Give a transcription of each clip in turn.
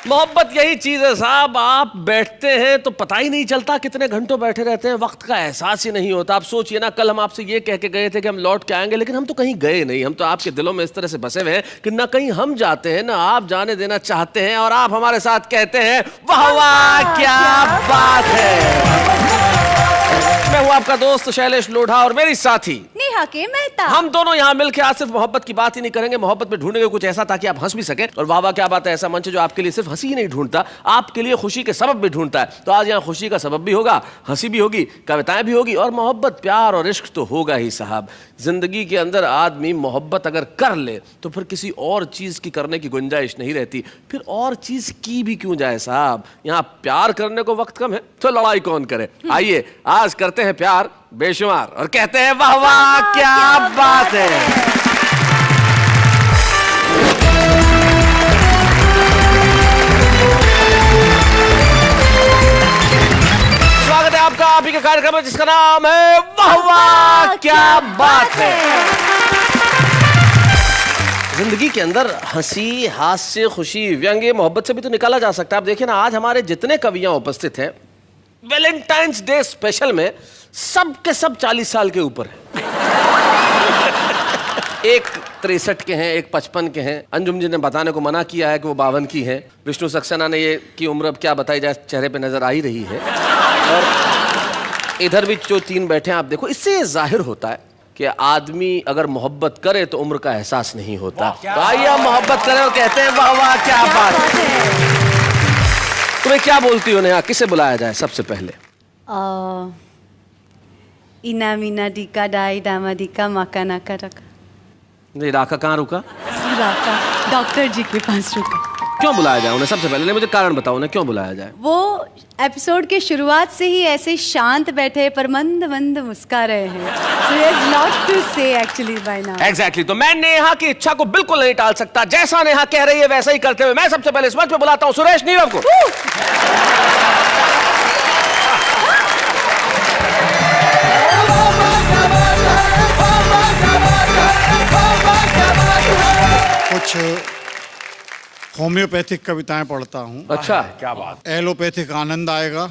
मोहब्बत यही चीज है साहब, आप बैठते हैं तो पता ही नहीं चलता कितने घंटों बैठे रहते हैं, वक्त का एहसास ही नहीं होता। आप सोचिए ना, कल हम आपसे ये कह के गए थे कि हम लौट के आएंगे, लेकिन हम तो कहीं गए नहीं। हम तो आपके दिलों में इस तरह से बसे हुए हैं कि ना कहीं हम जाते हैं ना आप जाने देना चाहते हैं, और आप हमारे साथ कहते हैं वाह वाह क्या बात है। मैं हूं आपका दोस्त शैलेश लोढ़ा और मेरी साथी नेहा के मेहता। हम दोनों यहाँ मिलकर आज सिर्फ मोहब्बत की बात ही नहीं करेंगे, मोहब्बत में ढूंढेंगे कुछ ऐसा ताकि आप हंस भी सकें। और वाह वाह क्या बात है ऐसा मंच जो आपके लिए सिर्फ हंसी ही नहीं ढूंढता, आपके लिए खुशी के सबब भी ढूंढता है। तो आज यहाँ खुशी का सबब भी होगा, हंसी भी होगी, कविताएं भी होगी, और मोहब्बत प्यार और इश्क तो होगा ही साहब। जिंदगी के अंदर आदमी मोहब्बत अगर कर ले तो फिर किसी और चीज की करने की गुंजाइश नहीं रहती, फिर और चीज की भी क्यों जाए साहब। यहाँ प्यार करने को वक्त कम है तो लड़ाई कौन करे। आइए आज करते हैं प्यार बेशुमार और कहते हैं वाह वाह क्या बात है। स्वागत है आपका आप ही के कार्यक्रम में जिसका नाम है वाह वाह क्या बात है। जिंदगी के अंदर हंसी, हास्य, खुशी, व्यंग्य, मोहब्बत से भी तो निकाला जा सकता है। आप देखिए ना, आज हमारे जितने कवियां उपस्थित हैं वैलेंटाइंस डे स्पेशल में सब के सब 40 साल के ऊपर है। एक 63 के हैं, एक 55 के हैं। अंजुम जी ने बताने को मना किया है कि वो 52 की हैं। विष्णु सक्सेना ने ये की उम्र अब क्या बताई जाए, चेहरे पे नजर आ ही रही है। और इधर भी जो 3 बैठे हैं आप देखो, इससे ये जाहिर होता है कि आदमी अगर मोहब्बत करे तो उम्र का एहसास नहीं होता। तो आइए हम मोहब्बत करें और कहते हैं वाह वाह क्या बात है। तुम्हें क्या बोलती हो नेहा, किसे बुलाया जाए सबसे पहले? इना मीना डिका डाई डामा डिका मका नाका रखा। नहीं, राका कहाँ रुका? राका डॉक्टर जी के पास रुका। क्यों बुलाया जाए उन्हें? सबसे पहले मुझे कारण बताओ उन्हें क्यों बुलाया जाए। वो एपिसोड के शुरुआत से ही ऐसे शांत बैठे पर मंद मंद मुस्का रहे हैं। So there's lot to say actually by now. Exactly, तो मैं नेहा की इच्छा को बिल्कुल नहीं टाल सकता। जैसा नेहा कह रही है वैसा ही करते हुए मैं सबसे पहले इस मंच पे बुलाता हूँ सुरेश नीरव को। कुछ होम्योपैथिक कविताएं पढ़ता हूँ। अच्छा, क्या बात। एलोपैथिक आनंद आएगा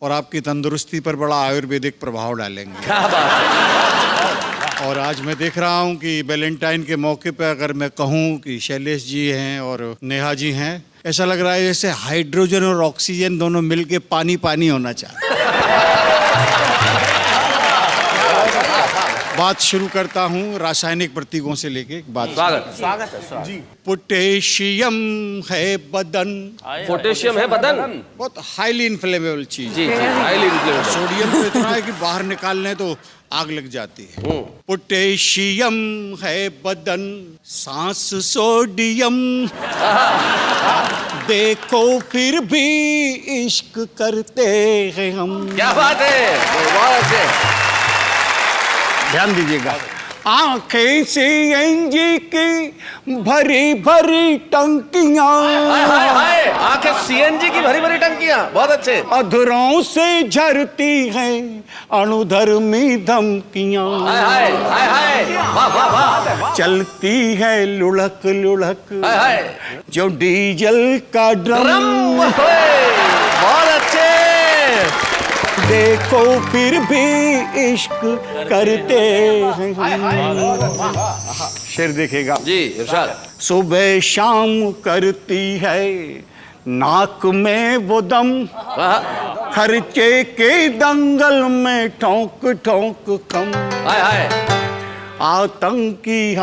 और आपकी तंदुरुस्ती पर बड़ा आयुर्वेदिक प्रभाव डालेंगे। क्या बात है। और आज मैं देख रहा हूँ कि वैलेंटाइन के मौके पर अगर मैं कहूँ कि शैलेश जी हैं और नेहा जी हैं, ऐसा लग रहा है जैसे हाइड्रोजन और ऑक्सीजन दोनों मिलके पानी पानी होना चाहिए। बात शुरू करता हूँ रासायनिक प्रतीकों से लेके बात। स्वागत है जी। पोटेशियम है बदन। पोटेशियम है बदन, बहुत हाईली इन्फ्लेमेबल चीज। जी जी, हाईली इन्फ्लेमेबल। सोडियम तो इतना है कि बाहर निकालने तो आग लग जाती है। पोटेशियम है बदन, सांस सोडियम, देखो फिर भी इश्क करते हैं हम। क्या बात है, बहुत अच्छे। ध्यान दीजिएगा। आंखें सीएनजी की भरी भरी टंकियां, आंखें सीएनजी की भरी भरी टंकियां, बहुत अच्छे। अधरों से झरती हैं अणुधर्मी धमकियां, वाह वाह वाह। चलती है लुढ़क लुढ़क जो डीजल का ड्रम, बहुत अच्छे। देखो फिर भी इश्क करते हैं। शेर देखेगा जी, इरशाद। सुबह शाम करती है नाक में वो दम, खर्चे के दंगल में ठोक ठोक कम। आतंकी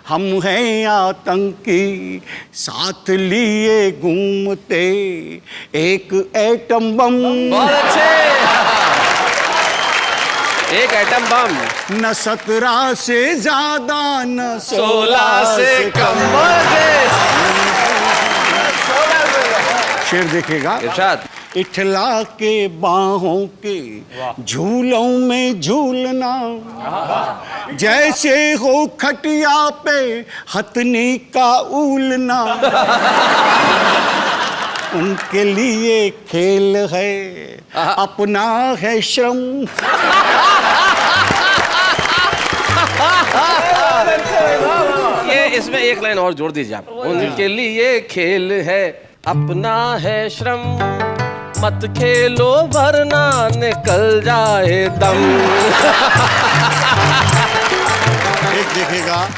हम हैं आतंकी, साथ लिए घूमते एक एटम बम। बहुत अच्छे। एक एटम बम, न 17 से ज्यादा न 16 से कम। शेर देखेगा इरशाद। इठला के बाहों के झूलों में झूलना, जैसे हो खटिया पे हथनी का ऊलना, उनके लिए खेल है अपना है श्रम। ये इसमें एक लाइन और जोड़ दीजिए आप। उनके लिए खेल है, अपना है श्रम, मत खेलो वरना निकल जाए दम। एक देखिएगा,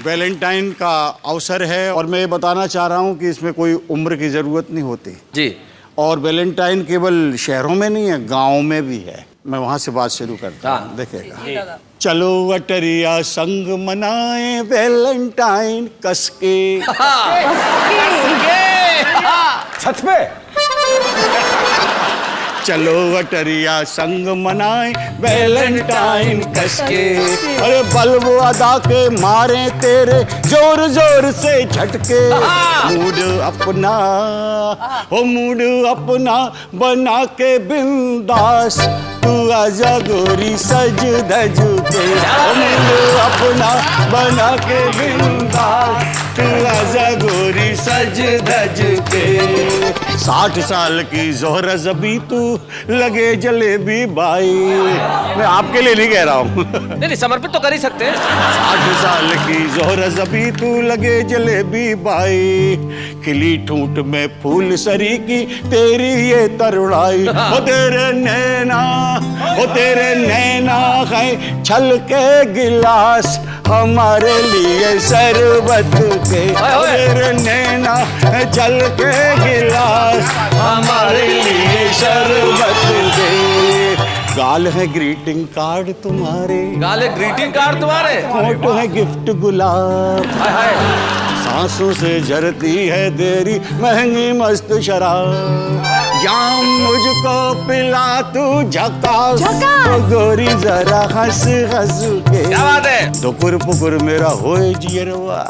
वैलेंटाइन का अवसर है और मैं ये बताना चाह रहा हूँ कि इसमें कोई उम्र की जरूरत नहीं होती जी। और वैलेंटाइन केवल शहरों में नहीं है, गाँव में भी है। मैं वहां से बात शुरू करता हूँ। देखिएगा, चलो अटरिया संग मनाए वैलेंटाइन कसके। सच में? चलो अटरिया संग मनाए वैलेंटाइन कसके। अरे बल्ब अदा के मारे तेरे जोर जोर से झटके। मूड अपना, हो मूड अपना बना के बिंदास, तू आजा गोरी सज धज के। मूड अपना बना के बिंदास, तू आजा गोरी सज धज के। 60 साल की जोहरा जबी तू लगे जलेबी बाई। मैं आपके लिए नहीं कह रहा हूँ। नहीं, समर्पित तो कर ही सकते हैं। 60 साल की जोहरा जबी तू लगे जलेबी बाई। खिली ठूंठ में फूल सरी की तेरी ये तरुणाई। हो तेरे नैना, हो तेरे नैना है छल के गिलास, हमारे लिए शरबत के। तेरे नैना है छल के गिलास, हमारे लिए शरबत के। गाल है ग्रीटिंग कार्ड तुम्हारे, गाले ग्रीटिंग कार्ड तुम्हारे, फोटो है गिफ्ट गुलाब। हाय हाय। सांसों से झरती है तेरी महंगी मस्त शराब। जाम मुझको पिला तू झकास, तो गोरी जरा हंस हंस के। क्या बात है? दुकुर पुकुर मेरा होए जियरवा,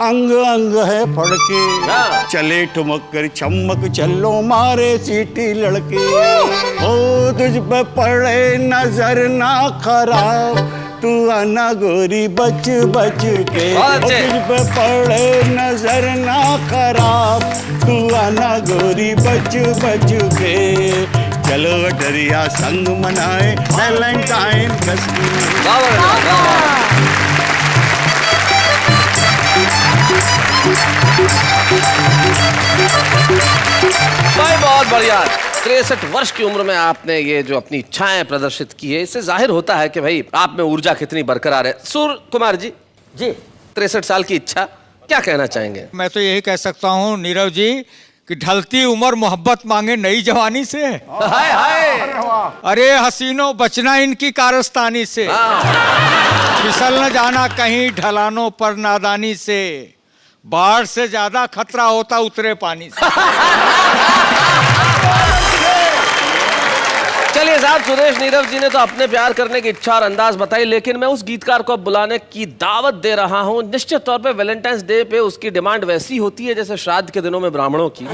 अंग अंग है फड़के। चले ठुमक कर चमक चलो मारे सीटी लड़के। ओ तुझ पे पड़े नजर ना खराब, तू आना गोरी बच बच के। तुझ पे पड़े नजर ना खराब, तू आना गोरी बच बच के। चलो अटरिया संग मनाए वैलेंटाइन कसके। भाई बहुत बढ़िया। 63 वर्ष की उम्र में आपने ये जो अपनी इच्छाएं प्रदर्शित की है, इससे जाहिर होता है कि भाई आप में ऊर्जा कितनी बरकरार है। सूर्य कुमार जी, 63 साल की इच्छा, क्या कहना चाहेंगे? मैं तो यही कह सकता हूँ नीरव जी कि ढलती उम्र मोहब्बत मांगे नई जवानी से। हाय हाय। अरे हसीनों बचना इनकी कारस्तानी से, फिसल न जाना कहीं ढलानों पर नादानी से, बाढ़ से ज्यादा खतरा होता उतरे पानी से। चलिए साहब, सुरेश नीरव जी ने तो अपने प्यार करने की इच्छा और अंदाज बताई, लेकिन मैं उस गीतकार को अब बुलाने की दावत दे रहा हूं। निश्चित तौर पे वैलेंटाइंस डे पे उसकी डिमांड वैसी होती है जैसे श्राद्ध के दिनों में ब्राह्मणों की।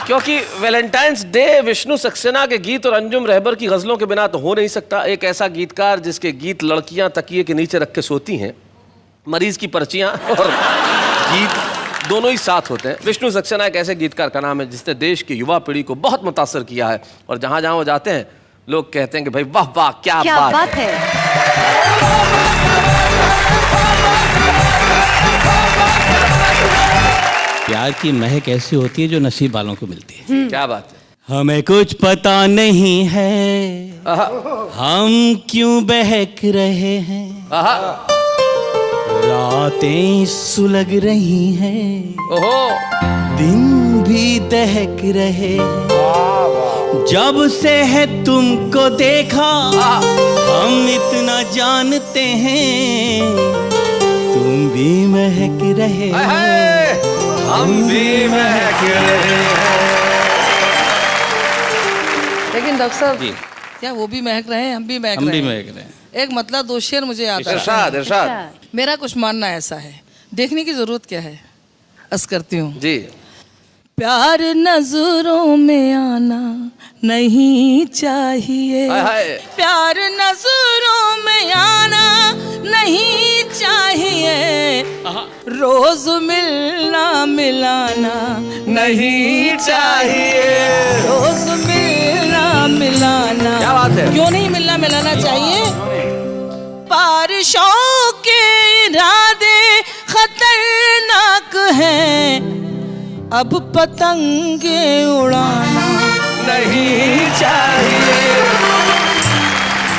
क्योंकि वैलेंटाइंस डे विष्णु सक्सेना के गीत और अंजुम रहबर की गजलों के बिना तो हो नहीं सकता। एक ऐसा गीतकार जिसके गीत लड़कियां तकिए के नीचे रख के सोती हैं, मरीज की पर्चियां और गीत दोनों ही साथ होते हैं। विष्णु सक्सेना एक ऐसे गीतकार का नाम है जिसने देश की युवा पीढ़ी को बहुत मुतासर किया है, और जहां जहां वो जाते हैं लोग कहते हैं कि भाई वाह वाह क्या बात है। प्यार की महक ऐसी होती है जो नसीब वालों को मिलती है। क्या बात है। हमें कुछ पता नहीं है हम क्यों बहक रहे हैं, रातें सुलग रही हैं, दिन भी दहक रहे हैं। जब से है तुमको देखा हम इतना जानते हैं, तुम भी महक रहे हैं, हम भी महक रहे हैं। लेकिन डॉक्टर साहब, क्या वो भी महक रहे हैं, हम भी महक रहे हैं? एक मतलब दो शेर मुझे याद है। इरशाद इरशाद। मेरा कुछ मानना ऐसा है, देखने की जरूरत क्या है, अर्ज करती हूँ जी। प्यार नजरों में आना नहीं चाहिए, हाय हाय। प्यार नजरों में आना नहीं चाहिए, रोज मिलना मिलाना नहीं चाहिए, रोज मिलना मिलाना। क्या बात है? क्यों नहीं मिलना मिलाना चाहिए? बारिशों के इरादे खतरनाक हैं, अब पतंगे उड़ाना नहीं चाहिए।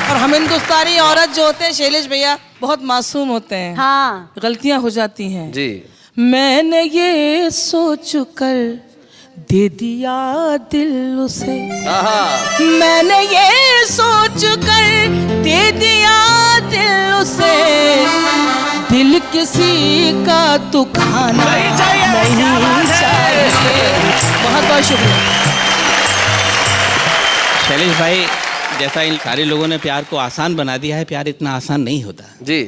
और हम हिंदुस्तानी औरत जो होते हैं शैलेश भैया बहुत मासूम होते हैं, हाँ, गलतियां हो जाती हैं जी। मैंने ये सोच कर दे दिया दिल उसे, मैंने ये सोच कर दे दिया दिल उसे, दिल किसी का तो खाना नहीं चाहिए। बहुत बहुत शुक्रिया शैलेश भाई, जैसा इन सारे लोगों ने प्यार को आसान बना दिया है, प्यार इतना आसान नहीं होता। जी।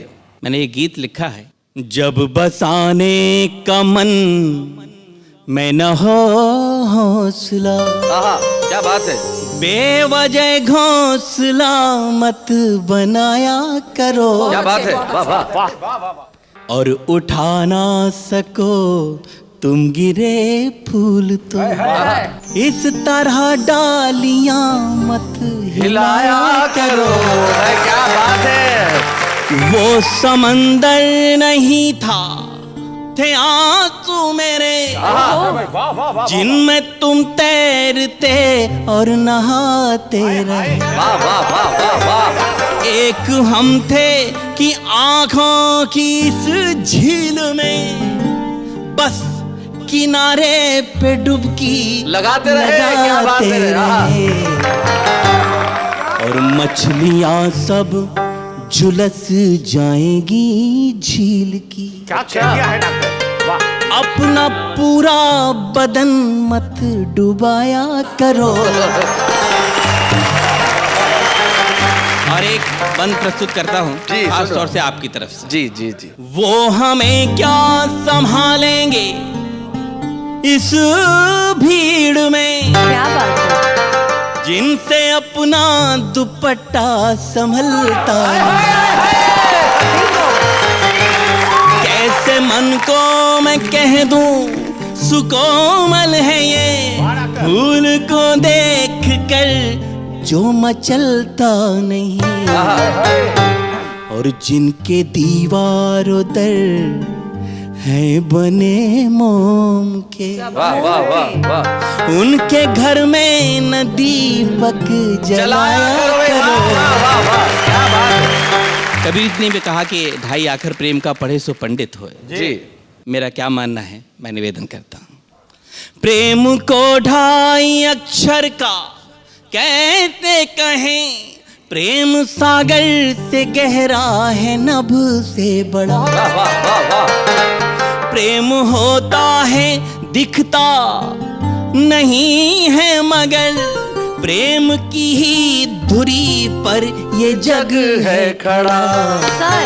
मैंने ये गीत लिखा है, जब बसाने का मन मैं न हो हौसला, क्या बात है। बेवजह घोंसला मत बनाया करो, क्या बात है, वाह वाह वाह। और उठा ना सको तुम गिरे फूल तो इस तरह डालियां मत हिलाया करो। क्या बात है। वो समंदर नहीं था, थे आंसू मेरे जिनमें तुम तैरते और नहाते रहे। वाह वाह वाह वाह वाह। एक हम थे कि आंखों की इस झील में बस किनारे पे डुबकी लगाते रहे, क्या बात है। और मछलियां सब झुलस जाएंगी झील की। क्या कह दिया है डॉक्टर, वाह। अपना पूरा बदन मत डुबाया करो। और एक बंद प्रस्तुत करता हूँ जी, खास सुनो। तौर से आपकी तरफ से। जी जी जी। वो हमें क्या संभालेंगे इस भीड़ में, क्या बात है। जिनसे अपना दुपट्टा संभलता कैसे मन को मैं कह दूं सुकोमल है ये, फूल को देख कर जो मचलता नहीं, और जिनके दीवारों दर है बने मोम के, वाह वाह वाह वाह। उनके घर में न दीपक जलाया करो। कबीर ने भी कहा कि ढाई आखर प्रेम का पढ़े सो पंडित होए। जी। मेरा क्या मानना है, मैं निवेदन करता हूँ। प्रेम को ढाई अक्षर का कहते कहें, प्रेम सागर से गहरा है नभ से बड़ा। वाह वाह वाह वाह। प्रेम होता है दिखता नहीं है मगर, प्रेम की ही धुरी पर ये जग है खड़ा। Sir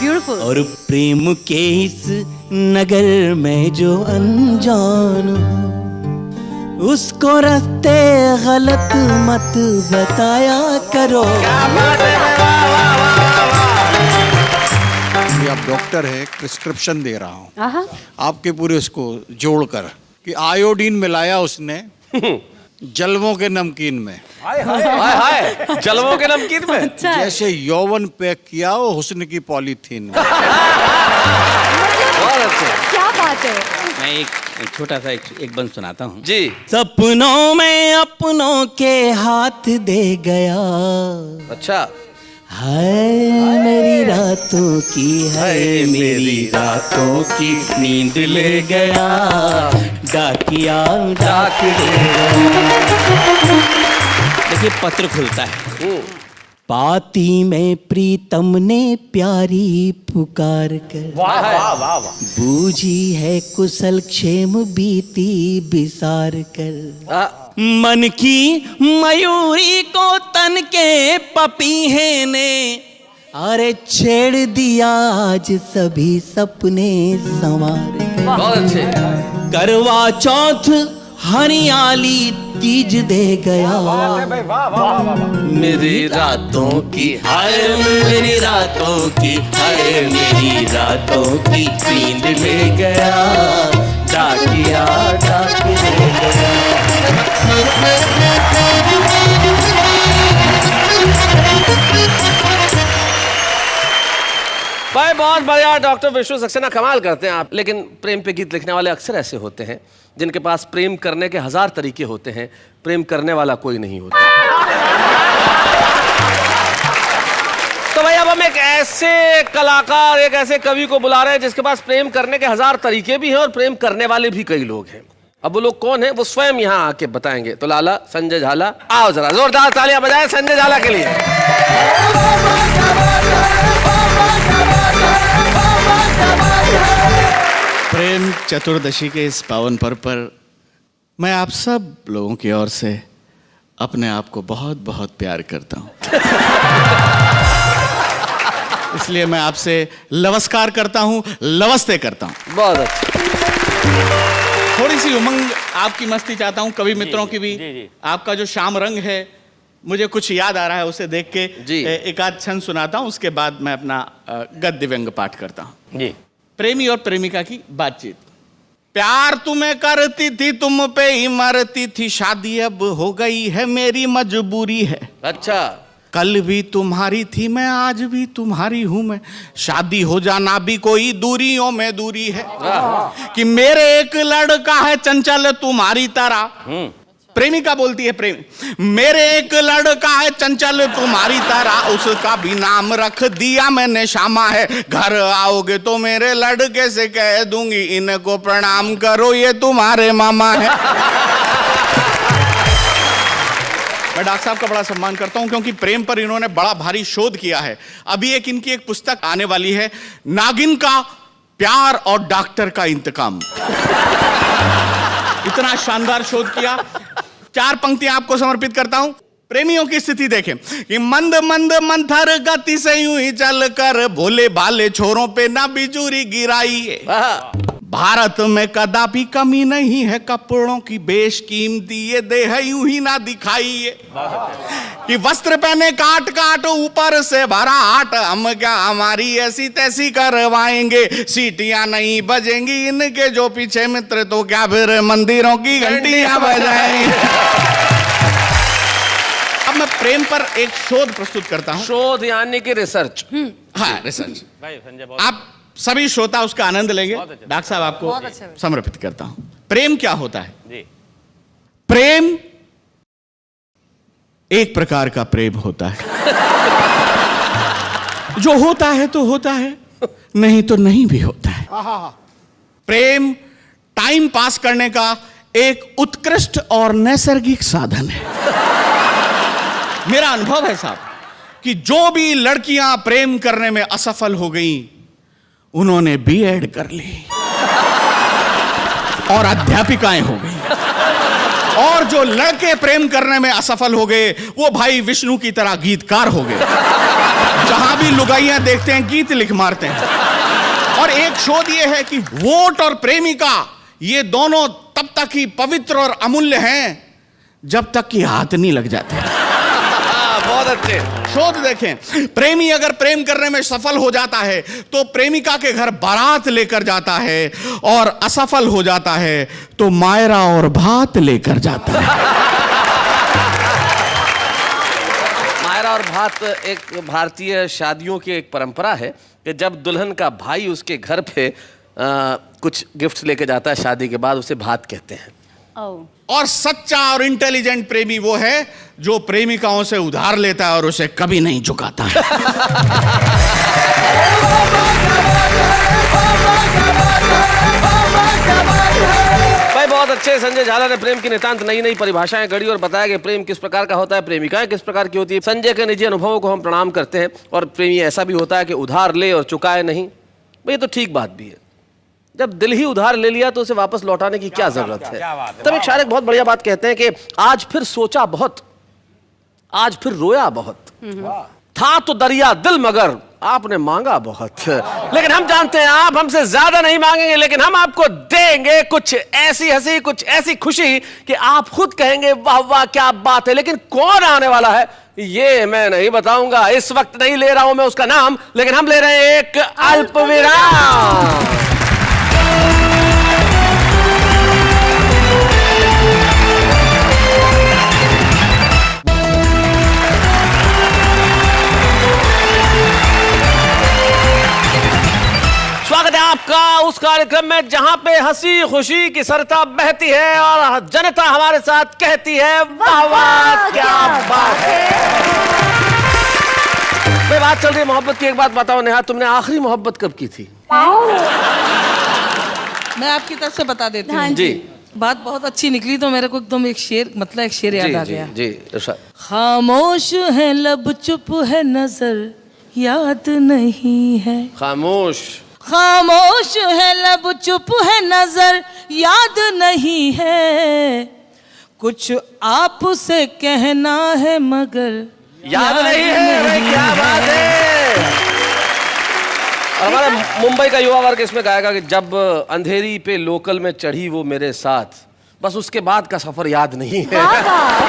beautiful. और प्रेम के इस नगर में जो अनजान हो, उसको रास्ते गलत मत बताया करो। आप डॉक्टर है, प्रिस्क्रिप्शन दे रहा हूँ आहा। आपके पूरे उसको जोड़कर कि आयोडीन मिलाया उसने जलवों के नमकीन में, हाय हाय। जलवों के नमकीन में। अच्छा है। जैसे यौवन पैक किया हो हुस्न की पॉलीथीन में। बहुत अच्छे। क्या बात है। मैं एक छोटा सा एक बंद सुनाता हूँ। जी। सपनों में अपनों के हाथ दे गया, अच्छा। है मेरी रातों की, है मेरी रातों की नींद ले गया, डाकिया डाक ले गया। देखिए पत्र खुलता है, पाती में प्रीतम ने प्यारी पुकार कर, बूझी है कुशल क्षेम बीती बिसार कर। मन की मयूरी को तन के पपीहे ने, अरे छेड़ दिया आज सभी सपने संवार कर। बहुत अच्छे। करवा चौथ हरियाली तीज दे गया मेरी रातों की हाय मेरी रातों की हाय मेरी रातों की नींद ले गया डाकिया डाक ले गया। भाई बहुत बढ़िया डॉक्टर विष्णु सक्सेना, कमाल करते हैं आप। लेकिन प्रेम पे गीत लिखने वाले अक्सर ऐसे होते हैं जिनके पास प्रेम करने के 1000 तरीके होते हैं, प्रेम करने वाला कोई नहीं होता। तो भाई अब हम एक ऐसे कलाकार, एक ऐसे कवि को बुला रहे हैं जिसके पास प्रेम करने के 1000 तरीके भी हैं और प्रेम करने वाले भी कई लोग हैं। अब वो लोग कौन है वो स्वयं यहाँ आके बताएंगे। तो लाला संजय झाला, आओ जरा जोरदार तालियां बजाएं संजय झाला के लिए। प्रेम चतुर्दशी के इस पावन पर्व पर मैं आप सब लोगों की ओर से अपने आप को बहुत बहुत प्यार करता हूं। इसलिए मैं आपसे नमस्कार करता हूं, नमस्ते करता हूं। बहुत अच्छा। थोड़ी सी उमंग आपकी मस्ती चाहता हूं, कवि मित्रों की भी। आपका जो शाम रंग है मुझे कुछ याद आ रहा है, उसे देख के एक आध छंद सुनाता हूं, उसके बाद मैं अपना गद्य व्यंग पाठ करता हूं। जी। प्रेमी और प्रेमिका की बातचीत। प्यार तुम्हें करती थी, तुम पे ही मरती थी, शादी अब हो गई है, मेरी मजबूरी है। अच्छा। कल भी तुम्हारी थी मैं, आज भी तुम्हारी हूं मैं, शादी हो जाना भी कोई दूरियों में दूरी है। कि मेरे एक लड़का है चंचल तुम्हारी तरह। प्रेमिका बोलती है प्रेमी, मेरे एक लड़का है चंचल तुम्हारी तरह, उसका भी नाम रख दिया मैंने श्यामा है। घर आओगे तो मेरे लड़के से कह दूंगी, इनको प्रणाम करो ये तुम्हारे मामा है। मैं डॉक्टर साहब का बड़ा सम्मान करता हूं क्योंकि प्रेम पर इन्होंने बड़ा भारी शोध किया है। अभी इनकी एक पुस्तक आने वाली है, नागिन का प्यार और डॉक्टर का इंतकाम। इतना शानदार शोध किया। 4 पंक्तियां आपको समर्पित करता हूं। प्रेमियों की स्थिति देखें कि मंद मंद मंथर गति से यूं ही चल कर भोले भाले छोरों पे ना बिजूरी गिराई। भारत में कदापि कमी नहीं है कपड़ों की, बेशकीमती ये देह यूं ही ना दिखाइए। कि वस्त्र पहने काट काट ऊपर से भरा हाट, हम क्या हमारी ऐसी तैसी करवाएंगे, सीटियां नहीं बजेंगी इनके जो पीछे मित्र, तो क्या फिर मंदिरों की घंटियां बजाएंगे। अब मैं प्रेम पर एक शोध प्रस्तुत करता हूं। शोध यानी कि रिसर्च। हाँ, रिसर्च। आप सभी श्रोता उसका आनंद लेंगे। डॉक्टर साहब आपको समर्पित करता हूं। प्रेम क्या होता है? जी। प्रेम एक प्रकार का प्रेम होता है। जो होता है तो होता है, नहीं तो नहीं भी होता है। प्रेम टाइम पास करने का एक उत्कृष्ट और नैसर्गिक साधन है। मेरा अनुभव है साहब कि जो भी लड़कियां प्रेम करने में असफल हो गईं, उन्होंने बीएड कर ली और अध्यापिकाएं हो गई। और जो लड़के प्रेम करने में असफल हो गए, वो भाई विष्णु की तरह गीतकार हो गए। जहां भी लुगाइयां देखते हैं गीत लिख मारते हैं। और एक शोध ये है कि वोट और प्रेमिका ये दोनों तब तक ही पवित्र और अमूल्य हैं जब तक कि हाथ नहीं लग जाते। बहुत अच्छे शोध देखें। प्रेमी अगर प्रेम करने में सफल हो जाता है तो प्रेमिका के घर बारात लेकर जाता है, और असफल हो जाता है तो मायरा और भात लेकर जाता है। मायरा और भात एक भारतीय शादियों की एक परंपरा है कि जब दुल्हन का भाई उसके घर पे कुछ गिफ्ट्स लेके जाता है शादी के बाद, उसे भात कहते हैं। और सच्चा और इंटेलिजेंट प्रेमी वो है जो प्रेमिकाओं से उधार लेता है और उसे कभी नहीं चुकाता है। भाई बहुत अच्छे संजय झाला ने प्रेम की नितांत नई नई परिभाषाएं गढ़ी और बताया कि प्रेम किस प्रकार का होता है, प्रेमिकाएं किस प्रकार की होती है। संजय के निजी अनुभवों को हम प्रणाम करते हैं। और प्रेमी ऐसा भी होता है कि उधार ले और चुकाए नहीं। भाई ये तो ठीक बात भी है। जब दिल ही उधार ले लिया तो उसे वापस लौटाने की क्या जरूरत है। तब एक शायर बहुत बढ़िया बात कहते हैं कि आज फिर सोचा बहुत, आज फिर रोया बहुत, था तो दरिया दिल मगर आपने मांगा बहुत, लेकिन हम जानते हैं आप हमसे ज्यादा नहीं मांगेंगे, लेकिन हम आपको देंगे कुछ ऐसी हंसी, कुछ ऐसी खुशी कि आप खुद कहेंगे वाह वाह क्या बात है। लेकिन कौन आने वाला है ये मैं नहीं बताऊंगा, इस वक्त नहीं ले रहा हूं मैं उसका नाम, लेकिन हम ले रहे हैं एक अल्प विराम। स्वागत है आपका उस कार्यक्रम में जहां पे हंसी खुशी की सरता बहती है और जनता हमारे साथ कहती है वाह वाह क्या बात है। भाई बात चल रही है मोहब्बत की, एक बात बताओ नेहा, तुमने आखिरी मोहब्बत कब की थी? मैं आपकी तरफ से बता देती हाँ हूँ। जी बात बहुत अच्छी निकली तो मेरे को एकदम एक शेर याद आ गया। जी इरशाद। खामोश है लब चुप है नजर याद नहीं है, खामोश खामोश है लब चुप है नजर याद नहीं है, कुछ आपसे कहना है मगर याद नहीं है। भाई क्या बात है। और हमारा मुंबई का युवा वर्ग इसमें गाएगा कि जब अंधेरी पे लोकल में चढ़ी वो मेरे साथ, बस उसके बाद का सफर याद नहीं है।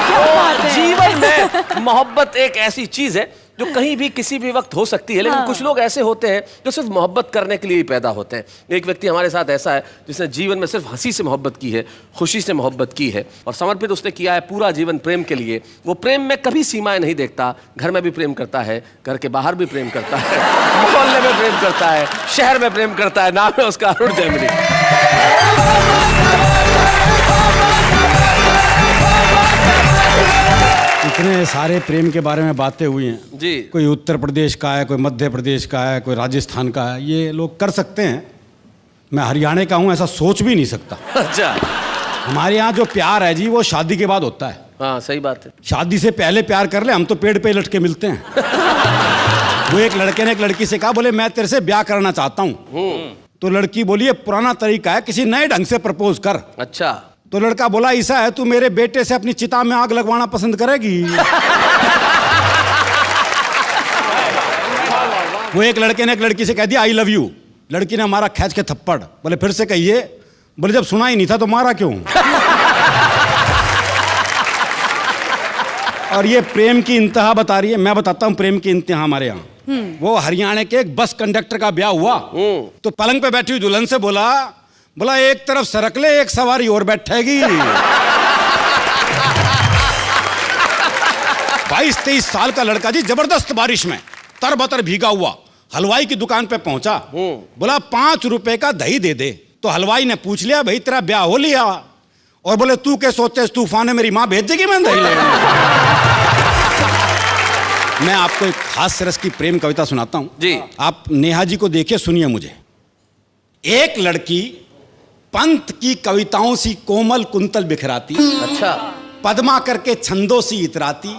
तो जीवन में मोहब्बत एक ऐसी चीज है जो कहीं भी किसी भी वक्त हो सकती है, लेकिन कुछ लोग ऐसे होते हैं जो सिर्फ मोहब्बत करने के लिए ही पैदा होते हैं। एक व्यक्ति हमारे साथ ऐसा है जिसने जीवन में सिर्फ हंसी से मोहब्बत की है, खुशी से मोहब्बत की है और समर्पित उसने किया है पूरा जीवन प्रेम के लिए। वो प्रेम में कभी सीमाएं नहीं देखता, घर में भी प्रेम करता है, घर के बाहर भी प्रेम करता है, मोहल्ले में प्रेम करता है, शहर में प्रेम करता है। नाम है उसका अरुण जैमिनी। इतने सारे प्रेम के बारे में बातें हुई हैं जी। कोई उत्तर प्रदेश का है, कोई मध्य प्रदेश का है, कोई राजस्थान का है, ये लोग कर सकते हैं। मैं हरियाणा का हूँ, ऐसा सोच भी नहीं सकता। अच्छा हमारे यहाँ जो प्यार है जी वो शादी के बाद होता है। हाँ सही बात है। शादी से पहले प्यार कर ले, हम तो पेड़ पे लटके मिलते हैं। वो एक लड़के ने एक लड़की से कहा, बोले मैं तेरे से ब्याह करना चाहता हूँ। तो लड़की बोली ये पुराना तरीका है, किसी नए ढंग से प्रपोज कर। अच्छा तो लड़का बोला ऐसा है, तू मेरे बेटे से अपनी चिता में आग लगवाना पसंद करेगी? वो एक लड़के ने एक लड़की से कह दिया आई लव यू। लड़की ने मारा खींच के थप्पड़। बोले फिर से कहिए। बोले जब सुना ही नहीं था तो मारा क्यों? और ये प्रेम की इंतहा बता रही है। मैं बताता हूँ प्रेम की इंतहा हमारे यहाँ। वो हरियाणा के एक बस कंडक्टर का ब्याह हुआ तो पलंग पे बैठी हुई दुल्हन से बोला एक तरफ सरक ले, एक सवारी और बैठेगी। 22-23 साल का लड़का जी जबरदस्त बारिश में तरबतर भीगा हुआ हलवाई की दुकान पे पहुंचा। बोला 5 रुपए का दही दे दे। तो हलवाई ने पूछ लिया भाई तेरा ब्याह हो लिया? और बोले तू क्या सोचते इस तूफान में मेरी माँ भेज देगी मैं दही लेने? मैं आपको एक खास रस की प्रेम कविता सुनाता हूं जी। आप नेहा जी को देखिए, सुनिए मुझे। एक लड़की पंत की कविताओं सी कोमल कुंतल बिखराती, अच्छा पद्मा करके छंदों सी इतराती,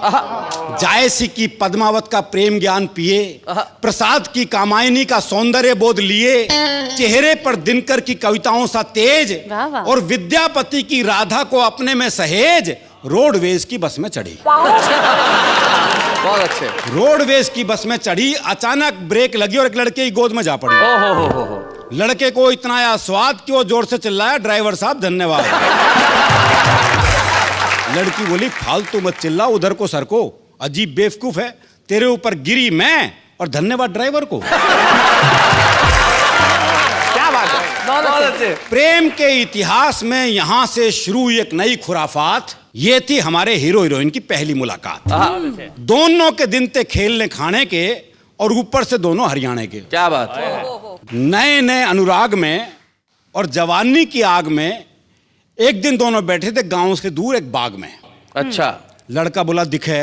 जायसी की पद्मावत का प्रेम ज्ञान पिए, प्रसाद की कामायनी का सौंदर्य बोध लिए, चेहरे पर दिनकर की कविताओं सा तेज, वाह वाह। और विद्यापति की राधा को अपने में सहेज, रोडवेज की बस में चढ़ी। बहुत अच्छे। रोडवेज की बस में चढ़ी, अचानक ब्रेक लगी और एक लड़के की गोद में जा पड़ी। हो। लड़के को इतना आया स्वाद कि वो जोर से चिल्लाया ड्राइवर साहब धन्यवाद। लड़की बोली फालतू मत चिल्ला, उधर को सर को, अजीब बेवकूफ है, तेरे ऊपर गिरी मैं और धन्यवाद ड्राइवर को। क्या बात है, बहुत अच्छे। प्रेम के इतिहास में यहां से शुरू एक नई खुराफात। ये थी हमारे हीरो हीरोइन की पहली मुलाकात। दोनों के दिन थे खेलने खाने के और ऊपर से दोनों हरियाणा के। क्या बात है। नए नए अनुराग में और जवानी की आग में एक दिन दोनों बैठे थे गांव से दूर एक बाग में। अच्छा। लड़का बोला दिखे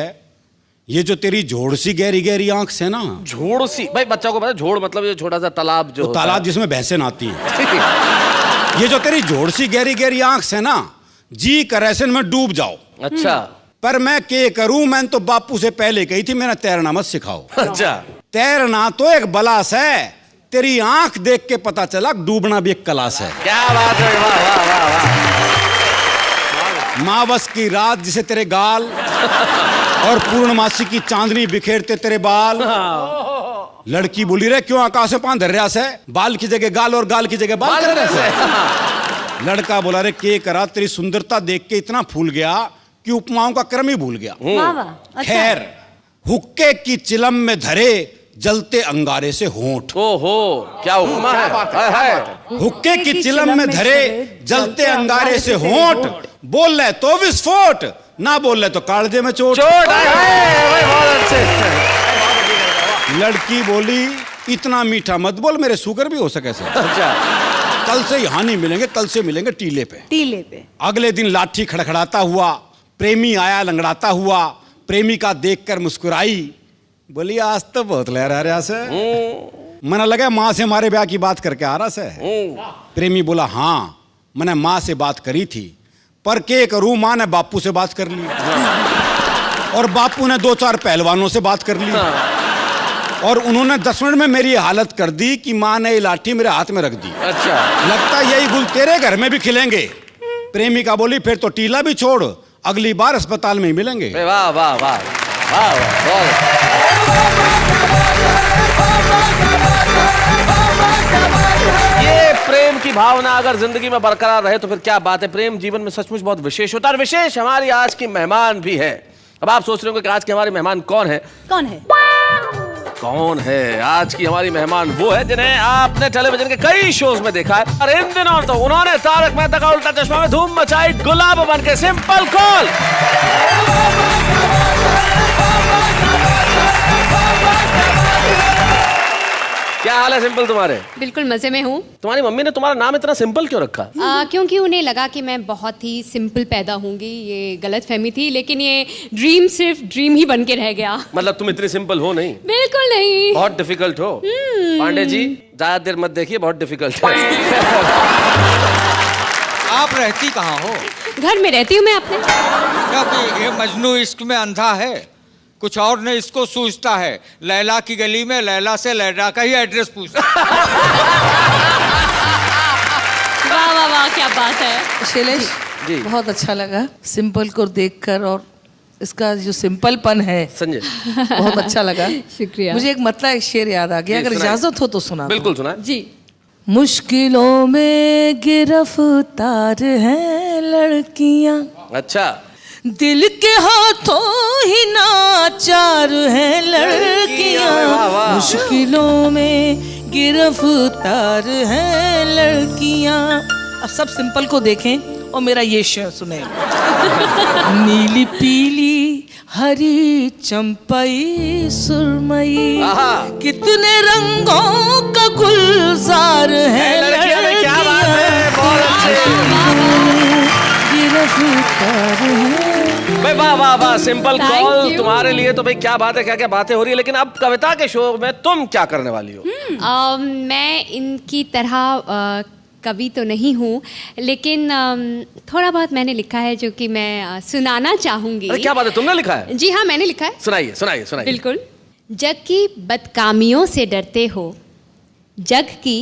ये जो तेरी झोड़ सी गहरी गहरी आंख से ना। झोड़ सी? भाई बच्चा को पता झोड़ मतलब ये छोटा सा तालाब जो होता तालाब है। जिसमें भैंसें नहाती हैं। ये जो तेरी झोड़ सी गहरी गहरी आंख से ना, जी करैसन में डूब जाओ। अच्छा। पर मैं के करूं, मैं तो बापू से पहले कही थी मेरा तैरना मत सिखाओ। अच्छा। तैरना तो एक बलास है, तेरी आंख देख के पता चला डूबना भी एक कलास है। क्या बात है, वाह वाह वाह वाह। मावस की रात जिसे तेरे गाल और पूर्णमासी की चांदनी बिखेरते तेरे बाल। लड़की बोली रे क्यों आकाश में पान धर रहा से, बाल की जगह गाल और गाल की जगह बाल कर रहा से। लड़का बोला रे के करा, तेरी सुंदरता देख के इतना फूल गया कि उपमाओं का क्रम ही भूल गया। वाह वाह, अच्छा। खैर, हुक्के की चिलम में धरे जलते अंगारे से होंठ। ओहो, क्या उपमा है, हाय हाय। हुक्के की चिलम में धरे जलते अंगारे से होंठ, बोल रहे तो विस्फोट, ना बोल रहे तो कालजे में चोट। चोट, हाय हाय, बहुत अच्छे। लड़की बोली इतना मीठा मत बोल, मेरे शुगर भी हो सके से। अच्छा, कल से यहाँ नहीं मिलेंगे, कल से मिलेंगे टीले पे। टीले पे। अगले दिन लाठी खड़खड़ाता हुआ प्रेमी आया लंगड़ाता हुआ, प्रेमिका देखकर मुस्कुराई, बोली आज तो बहुत लहरा रहा से। मना लगा माँ से हमारे ब्याह की बात करके आ रहा से। प्रेमी बोला हाँ मैंने माँ से बात करी थी, पर के करूं, माँ ने बापू से बात कर ली और बापू ने 2-4 पहलवानों से बात कर ली और उन्होंने 10 मिनट में मेरी हालत कर दी कि माँ ने ये लाठी मेरे हाथ में रख दी। अच्छा, लगता यही गुल तेरे घर में भी खिलेंगे। प्रेमिका बोली फिर तो टीला भी छोड़, अगली बार अस्पताल में ही मिलेंगे। वाह वाह वाह वाह वाह। ये प्रेम की भावना अगर जिंदगी में बरकरार रहे तो फिर क्या बात है। प्रेम जीवन में सचमुच बहुत विशेष होता है, और विशेष हमारी आज की मेहमान भी है। अब आप सोच रहे होंगे कि आज के हमारे मेहमान कौन है। कौन है? कौन है आज की हमारी मेहमान? वो है जिन्हें आपने टेलीविजन के कई शोज में देखा है, और इन दिनों तो उन्होंने तारक मेहता का उल्टा चश्मा में धूम मचाई, गुलाब बन के सिंपल कौल। क्या हाल है सिंपल तुम्हारे? बिल्कुल मजे में हूँ। तुम्हारी मम्मी ने तुम्हारा नाम इतना सिंपल क्यों रखा? क्योंकि उन्हें लगा कि मैं बहुत ही सिंपल पैदा होंगी। ये गलत फहमी थी, लेकिन ये ड्रीम सिर्फ ड्रीम ही बन के रह गया। मतलब तुम इतनी सिंपल हो नहीं? बिल्कुल नहीं, बहुत डिफिकल्ट हो। पांडे जी ज्यादा देर मत देखिए, बहुत डिफिकल्ट है। आप रहती कहाँ हो? घर में रहती हूँ मैं अपने। क्योंकि ये मजनू इश्क में अंधा है, कुछ और ने इसको सूझता है। लैला की गली में लैला से लैला का ही एड्रेस पूछता। वाह वाह वाह, क्या बात है। शैलेश जी। बहुत अच्छा लगा सिंपल को देखकर, और इसका जो सिंपलपन है संजय बहुत अच्छा लगा। शुक्रिया। मुझे एक मतलब एक शेर याद आ गया, जी, अगर सुनाइए। इजाजत हो तो सुना। बिल्कुल सुना। जी। मुश्किलों में गिरफ्तार हैं लड़कियां, अच्छा, दिल के हाथों ही नाचार हैं लड़कियां। वाह, वाह। मुश्किलों में गिरफ्तार हैं लड़कियां। अब सब सिंपल को देखें और मेरा ये शेर सुने। नीली पीली हरी चंपई सुरमई, आहा। कितने रंगों का गुलजार है लड़कियां में क्या बात है, बहुत गिरफ्तार है। भाई वाह वाह वाह, सिंपल Thank कॉल you. तुम्हारे लिए तो भाई क्या बात है, क्या क्या बातें हो रही है। लेकिन अब कविता के शो में तुम क्या करने वाली हो? मैं इनकी तरह कवि तो नहीं हूँ, लेकिन थोड़ा बहुत मैंने लिखा है जो कि मैं सुनाना चाहूंगी। अरे क्या बात है, तुमने लिखा है? जी हाँ, मैंने लिखा है। सुनाइए सुनाइए सुनाइए। बिल्कुल। जग की बदकामियों से डरते हो, जग की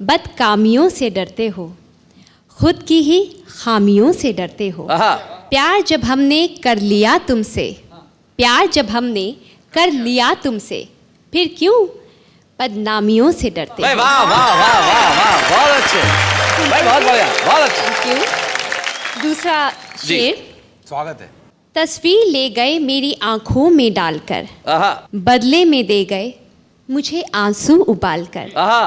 बदकामियों से डरते हो, खुद की ही खामियों से डरते हो। आहा। प्यार जब हमने कर लिया तुमसे, प्यार जब हमने कर लिया तुमसे, फिर क्यों बदनामियों से डरते भाई हो। वाह वाह वाह वाह वाह, बहुत अच्छे भाई, बहुत बढ़िया, बहुत अच्छे। क्यों? दूसरा जी। शेर। स्वागत है। तस्वीर ले गए मेरी आंखों में डालकर, आहा बदले में दे गए मुझे आंसू उबालकर। आहा।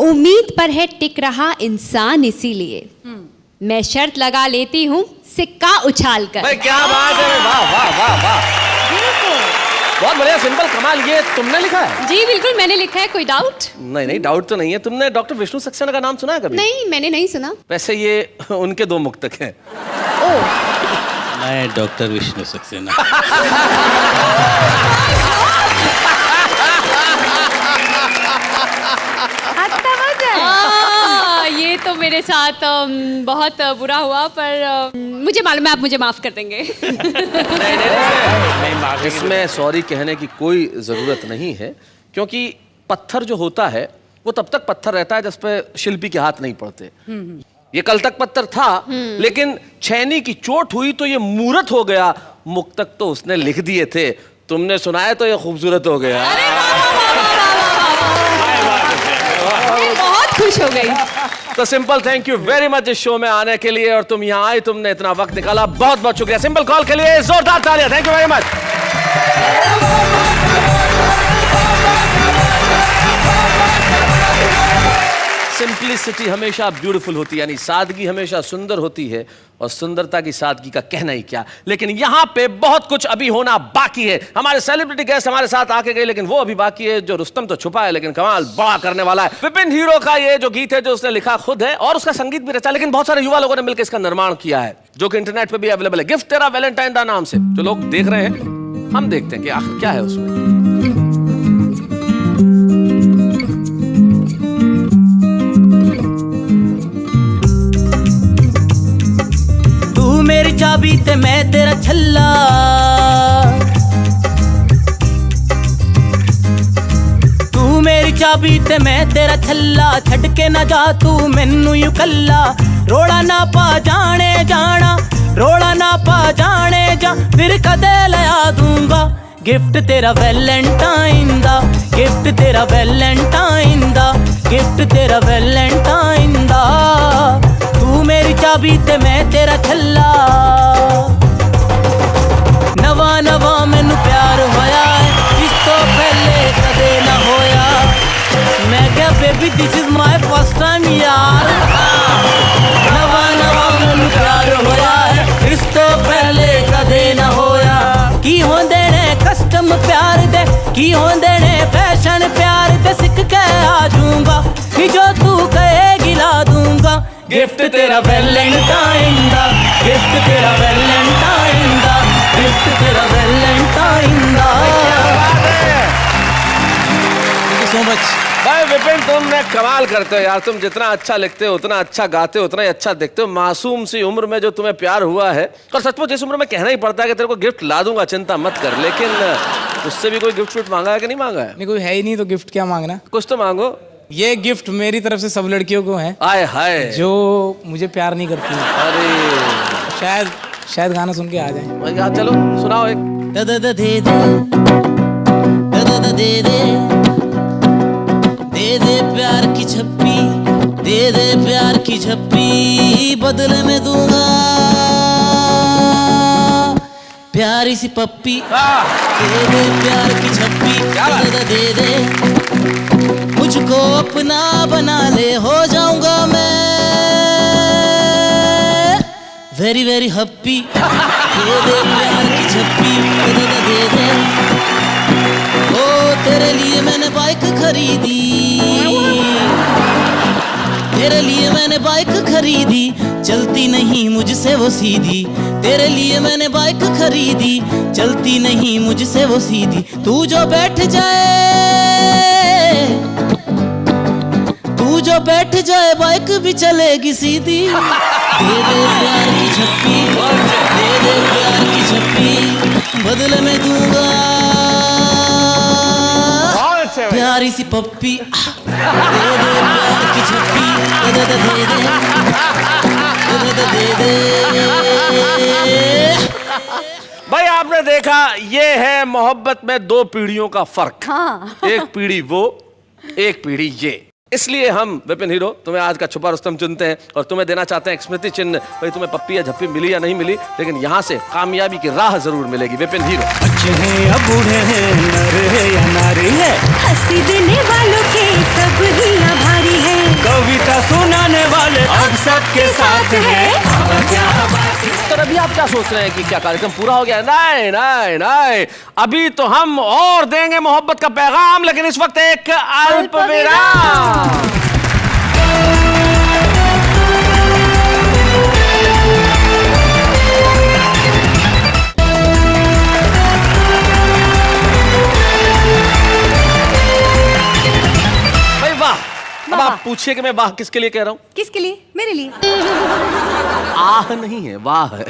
उम्मीद पर है टिक रहा इंसान, इसीलिए मैं शर्त लगा लेती हूँ सिक्का उछाल कर। भाई क्या बात है, वाह वाह वाह वाह, बहुत बढ़िया, सिंपल, कमाल। ये तुमने लिखा है? जी बिल्कुल मैंने लिखा है। कोई डाउट? नहीं नहीं, डाउट तो नहीं है। तुमने डॉक्टर विष्णु सक्सेना का नाम सुना है कभी? नहीं, मैंने नहीं सुना। वैसे ये उनके 2 मुक्तक हैं। मैं डॉक्टर विष्णु सक्सेना। ये तो मेरे साथ बहुत बुरा हुआ, पर मुझे मालूम है आप मुझे माफ कर देंगे। इसमें सॉरी कहने की कोई जरूरत नहीं है, क्योंकि पत्थर जो होता है वो तब तक पत्थर रहता है जिस पे शिल्पी के हाथ नहीं पड़ते। ये कल तक पत्थर था, लेकिन छैनी की चोट हुई तो ये मूर्त हो गया, मुक्तक तो उसने लिख दिए थे, तुमने सुनाए तो ये खूबसूरत हो गया। बहुत खुश हो गई। तो simple, thank you very much इस शो में आने के लिए, और तुम यहाँ आई, तुमने इतना वक्त निकाला, बहुत बहुत शुक्रिया। सिंपल कॉल के लिए जोरदार तालियां, thank you very much. Simplicity हमेशा ब्यूटीफुल होती है, यानी सादगी हमेशा सुंदर होती है, और सुंदरता की सादगी का कहना ही क्या। लेकिन यहाँ पे बहुत कुछ अभी होना बाकी है। हमारे सेलिब्रिटी गेस्ट हमारे साथ आके गए, लेकिन वो अभी बाकी है। जो रुस्तम तो छुपा है, लेकिन कमाल बड़ा करने वाला है। विपिन हीरो का ये जो गीत है, जो उसने लिखा खुद है और उसका संगीत भी रचा, लेकिन बहुत सारे युवा लोगों ने मिलकर इसका निर्माण किया है, जो कि इंटरनेट पे भी अवेलेबल है। गिफ्ट तेरा वैलेंटाइन दा नाम से जो लोग देख रहे हैं, हम देखते हैं कि आखिर क्या है उसमें। मेरी चाबी ते मैं तेरा छल्ला, तू मेरी चाबी ते मैं तेरा छल्ला, छड़ के ना जा तू मैनू यू कल्ला। रोड़ा ना पा जाने जाना, रोड़ा ना पा जाने जा, फिर कदे लया दूंगा गिफ्ट तेरा वैलेंटाइन दा, गिफ्ट तेरा वैलेंटाइन दा, गिफ्ट तेरा वैलेंटाइन दा। तू मेरी चाबी ते मैं तेरा छल्ला, नवा नवा मैनू प्यार होया है, इस तो पहले कदे ना होया। मैं क्या baby this is my first time यार, नवा नवा मैनू प्यार होया है, इस तो पहले कदे ना होया। की होंदे ने कस्टम प्यार दे, की होंदे ने फैशन प्यार दे, सिख के आ जाऊंगा कि जो तू कहेगी ला दूंगा। गिफ्ट तेरा वैलेंटाइन दा, गिफ्ट तेरा वैलेंटाइन दा, गिफ्ट तेरा वैलेंटाइन दा। Thank you so much. भाई विपिन, तुमने कमाल करते हो यार। तुम जितना अच्छा लिखते हो, उतना अच्छा गाते हो, उतना ही अच्छा दिखते हो। मासूम सी उम्र में जो तुम्हें प्यार हुआ है, और सचमुच इस उम्र में कहना ही पड़ता है कि तेरे को गिफ्ट ला दूंगा, चिंता मत कर। लेकिन उससे भी कोई गिफ्ट मांगा है कि नहीं मांगा है? नहीं, कोई है ही नहीं तो गिफ्ट क्या मांगना। कुछ तो मांगो। ये गिफ्ट मेरी तरफ से सब लड़कियों को है आए हाय जो मुझे प्यार नहीं करती हैं। अरे शायद गाना सुन के आ जाए। यार चलो सुनाओ एक। द द द दे दे, द द द दे दे, दे दे प्यार की झप्पी, दे दे प्यार की झप्पी, बदले में दूंगा प्यारी सी पप्पी। दे दे प्यार की झप्पी, द द दे दे, मुझको अपना बना ले, हो जाऊंगा मैं वेरी वेरी हैप्पी। दे दे प्यार की झप्पी, दे दे, ओ तेरे लिए मैंने बाइक खरीदी, तेरे लिए मैंने बाइक खरीदी, चलती नहीं मुझसे वो सीधी। तेरे लिए मैंने बाइक खरीदी, चलती नहीं मुझसे वो सीधी। तू जो बैठ जाए, तू जो बैठ जाए, बाइक भी चलेगी सीधी। दे दे प्यार की झप्पी, दे दे प्यार की झप्पी, बदले में दूंगा प्यारी सी पप्पी। दे दे प्यार की झप्पी, दे दे दे दे दे दे दे। भाई आपने देखा, ये है मोहब्बत में दो पीढ़ियों का फर्क। हाँ। एक पीढ़ी वो, एक पीढ़ी ये। इसलिए हम विपिन हीरो तुम्हें आज का छुपा रुस्तम चुनते हैं और तुम्हें देना चाहते हैं एक स्मृति चिन्ह। भाई तुम्हें पप्पी या झप्पी मिली या नहीं मिली, लेकिन यहाँ से कामयाबी की राह जरूर मिलेगी। विपिन हीरो। बच्चे हैं या बूढ़े हैं, नर है या नारी है, हंसी देने वालों के सब ही आभारी है, कविता सुनाने वाले अब सबके साथ है। तो अभी आप क्या सोच रहे हैं कि क्या कार्यक्रम पूरा हो गया? नहीं नहीं नहीं, अभी तो हम और देंगे मोहब्बत का पैगाम, लेकिन इस वक्त एक अल्प विराम। भाई वाह। अब आप पूछिए कि मैं वाह किसके लिए कह रहा हूं? किसके लिए? मेरे लिए। आह नहीं है, वाह है।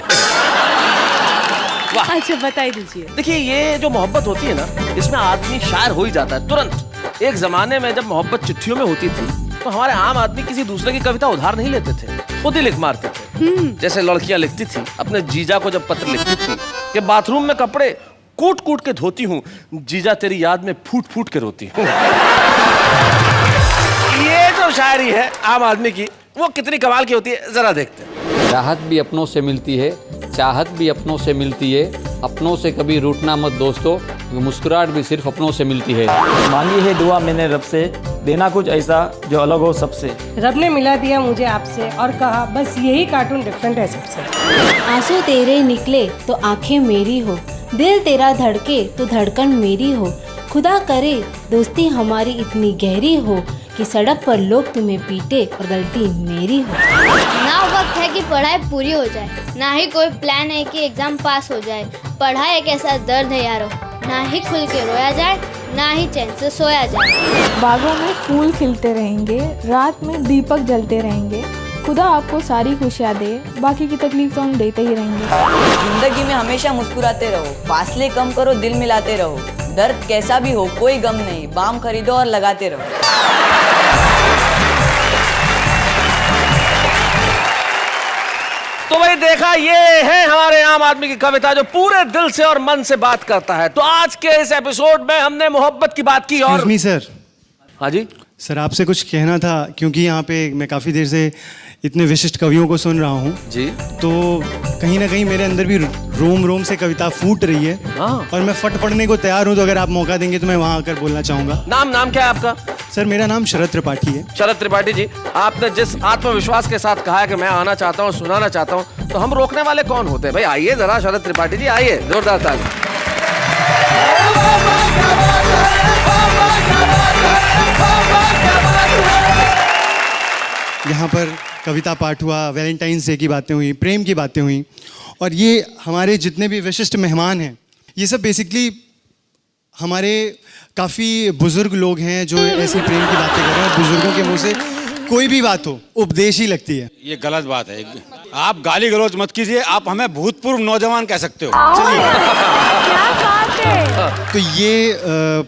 वाह। अच्छा बताई दीजिए। देखिए, ये जो मोहब्बत होती है ना, इसमें आदमी शायर हो ही जाता है तुरंत। एक जमाने में जब मोहब्बत चिट्ठियों में होती थी, तो हमारे आम आदमी किसी दूसरे की कविता उधार नहीं लेते थे, खुद ही लिख मारते थे। जैसे लड़कियां लिखती थी, अपने जीजा को जब पत्र लिखती थी कि बाथरूम में कपड़े कूट कूट के धोती हूँ, जीजा तेरी याद में फूट फूट के रोती हूँ। ये जो शायरी है आम आदमी की, वो कितनी कमाल की होती है, जरा देखते हैं। राहत भी अपनों से मिलती है, चाहत भी अपनों से मिलती है, अपनों से कभी रूठना मत दोस्तों, मुस्कुराहट भी सिर्फ अपनों से मिलती है। मांगी है दुआ मैंने रब से, देना कुछ ऐसा जो अलग हो सबसे। रब ने मिला दिया मुझे आपसे और कहा बस यही कार्टून डिफरेंट है सबसे। आंसू तेरे निकले तो आंखें मेरी हो, दिल तेरा धड़के तो धड़कन मेरी हो, खुदा करे दोस्ती हमारी इतनी गहरी हो कि सड़क पर लोग तुम्हें पीटे और गलती मेरी हो। ना वक्त है कि पढ़ाई पूरी हो जाए, ना ही कोई प्लान है कि एग्जाम पास हो जाए। पढ़ाई एक ऐसा दर्द है यारो, ना ही खुल के रोया जाए, ना ही चैन से सोया जाए। बागों में फूल खिलते रहेंगे, रात में दीपक जलते रहेंगे। खुदा आपको सारी खुशियाँ दे, बाकी की तकलीफ तो हम देते ही रहेंगे। जिंदगी में हमेशा मुस्कुराते रहो, फासले कम करो, दिल मिलाते रहो। दर्द कैसा भी हो कोई गम नहीं, बाम खरीदो और लगाते रहो। तो भाई देखा, ये है हमारे आम आदमी की कविता जो पूरे दिल से और मन से बात करता है। तो आज के इस एपिसोड में हमने मोहब्बत की बात की और सर, हाँ जी सर आपसे कुछ कहना था, क्योंकि यहाँ पे मैं काफ़ी देर से इतने विशिष्ट कवियों को सुन रहा हूँ जी, तो कहीं ना कहीं मेरे अंदर भी रोम रोम से कविता फूट रही है। और मैं फट पड़ने को तैयार हूँ, तो अगर आप मौका देंगे तो मैं वहाँ आकर बोलना चाहूँगा। नाम क्या है आपका? सर मेरा नाम शरद त्रिपाठी है। शरद त्रिपाठी जी, आपने जिस आत्मविश्वास के साथ कहा है कि मैं आना चाहता हूँ, सुनाना चाहता हूँ, तो हम रोकने वाले कौन होते हैं? भाई आइए जरा शरद त्रिपाठी जी, आइए, जोरदार ताली। यहाँ पर कविता पाठ हुआ, वैलेंटाइंस डे की बातें हुई, प्रेम की बातें हुई, और ये हमारे जितने भी विशिष्ट मेहमान हैं, ये सब बेसिकली हमारे काफ़ी बुजुर्ग लोग हैं जो ऐसी प्रेम की बातें कर रहे हैं। बुजुर्गों के मुंह से कोई भी बात हो उपदेश ही लगती है। ये गलत बात है, आप गाली गलौज मत कीजिए, आप हमें भूतपूर्व नौजवान कह सकते हो। चलिए, तो ये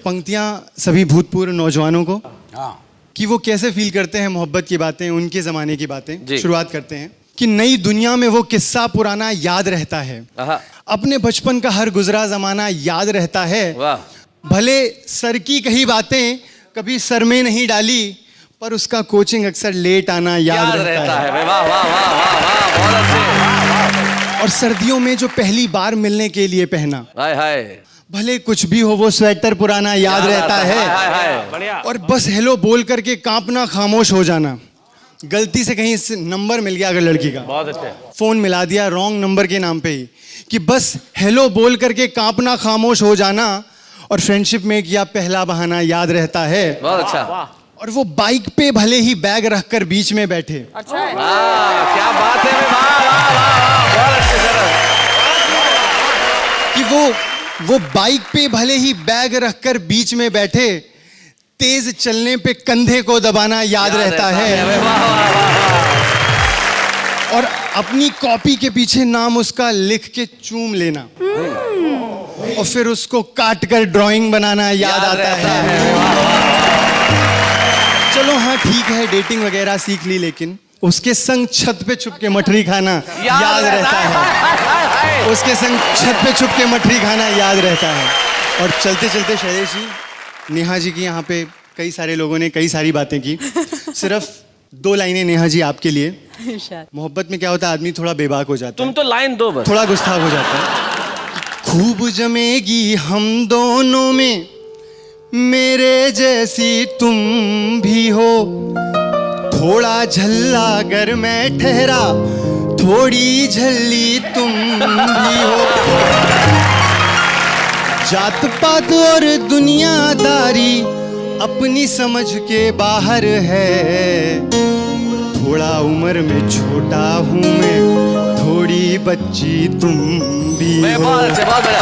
पंक्तियाँ सभी भूतपूर्व नौजवानों को, कि वो कैसे फील करते हैं मोहब्बत की बातें, उनके ज़माने की बातें। शुरुआत करते हैं कि नई दुनिया में वो किस्सा पुराना याद रहता है, अपने बचपन का हर गुजरा ज़माना याद रहता है। भले सर की कही बातें कभी सर में नहीं डाली, पर उसका कोचिंग अक्सर लेट आना याद रहता है। वाह वाह वाह वाह वाह, बहुत अच्छे। और सर्दियों में जो पहली बार मिलने के लिए पहना, हाय हाय, भले कुछ भी हो वो स्वेटर पुराना याद रहता है। और बस हेलो बोल करके कांपना, खामोश हो जाना। गलती से कहीं नंबर मिल गया अगर लड़की का, बहुत अच्छे, फोन मिला दिया रॉन्ग नंबर के नाम पे ही, कि बस हेलो बोल करके कांपना, खामोश हो जाना। और फ्रेंडशिप में किया पहला बहाना याद रहता है। बहुत अच्छा। और वो बाइक पे भले ही बैग रखकर बीच में बैठे। अच्छा, क्या बात है, वाह वाह वाह, बहुत अच्छे सर। कि वो बाइक पे भले ही बैग रखकर बीच में बैठे, तेज चलने पे कंधे को दबाना याद रहता है। और अपनी कॉपी के पीछे नाम उसका लिख के चूम लेना, और फिर उसको काट कर ड्राइंग बनाना याद आता है। चलो हाँ ठीक है, डेटिंग वगैरह सीख ली, लेकिन उसके संग छत पे छुप के मठरी खाना याद रहता है। उसके संग छत पे छुप के मठरी खाना याद रहता है। और चलते चलते शैलेश जी, नेहा जी की यहाँ पे कई सारे लोगों ने कई सारी बातें की, सिर्फ 2 लाइनें नेहा जी आपके लिए। मोहब्बत में क्या होता है, आदमी थोड़ा बेबाक हो जाता है। तुम तो लाइन दो बस। थोड़ा गुस्ताख हो जाता है। खूब जमेगी हम दोनों में, मेरे जैसी तुम भी हो। थोड़ा झल्ला अगर मैं ठहरा, थोड़ी झल्ली तुम भी हो। जात पात और दुनियादारी अपनी समझ के बाहर है। थोड़ा उम्र में छोटा हूँ मैं, थोड़ी बच्ची तुम भी हो। बहुत अच्छे, बहुत बढ़िया।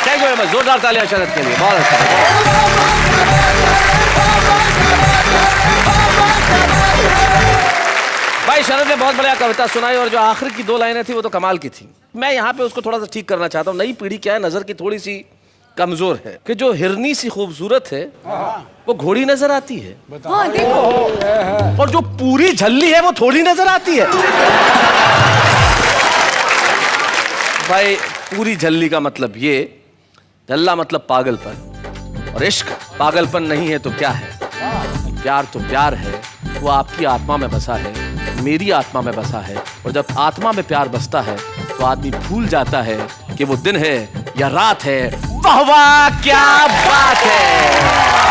थैंक यू वेरी मच, जोरदार तालियां शरद के लिए, बहुत अच्छा। भाई शरद ने बहुत बढ़िया कविता सुनाई, और जो आखिर की 2 लाइनें थी वो तो कमाल की थी। मैं यहाँ पे उसको थोड़ा सा ठीक करना चाहता हूँ। नई पीढ़ी क्या है, नजर की थोड़ी सी कमजोर है, कि जो हिरनी सी खूबसूरत है वो घोड़ी नजर आती है। हाँ, देखो। और जो पूरी झल्ली है वो थोड़ी नजर आती है। भाई पूरी झल्ली का मतलब ये, झल्ला मतलब पागलपन, और इश्क पागलपन नहीं है तो क्या है? प्यार तो प्यार है, वो आपकी आत्मा में बसा है, मेरी आत्मा में बसा है, और जब आत्मा में प्यार बसता है तो आदमी भूल जाता है कि वो दिन है या रात है। वाह वाह, क्या बात है।